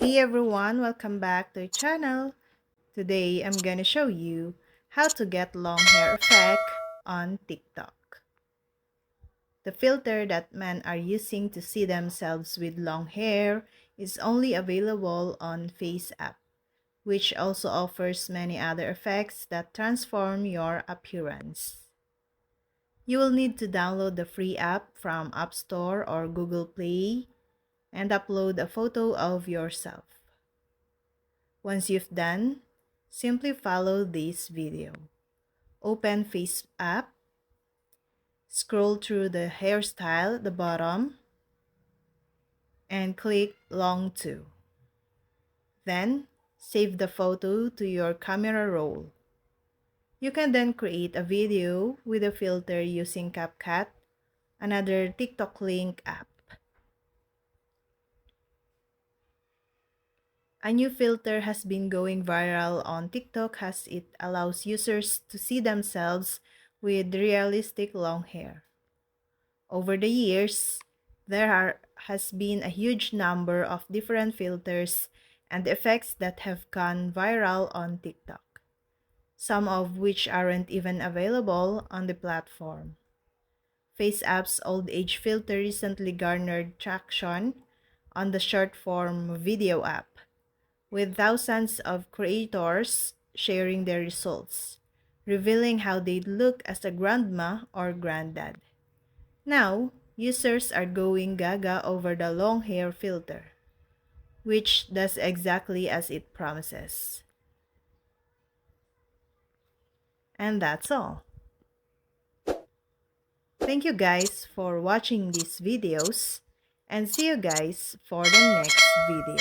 Hey everyone, welcome back to the channel. Today I'm gonna show you how to get long hair effect on TikTok. The filter that men are using to see themselves with long hair is only available on Face app, which also offers many other effects that transform your appearance. You will need to download the free app from App Store or Google Play and upload a photo of yourself. Once you've done, simply follow this video. Open Face app, scroll through the hairstyle at the bottom, and click Long To. Then, save the photo to your camera roll. You can then create a video with a filter using CapCut, another TikTok link app. A new filter has been going viral on TikTok as it allows users to see themselves with realistic long hair. Over the years, has been a huge number of different filters and effects that have gone viral on TikTok, some of which aren't even available on the platform. FaceApp's old age filter recently garnered traction on the short form video app, with thousands of creators sharing their results, revealing how they'd look as a grandma or granddad. Now, users are going gaga over the long hair filter, which does exactly as it promises. And that's all. Thank you guys for watching these videos, and see you guys for the next video.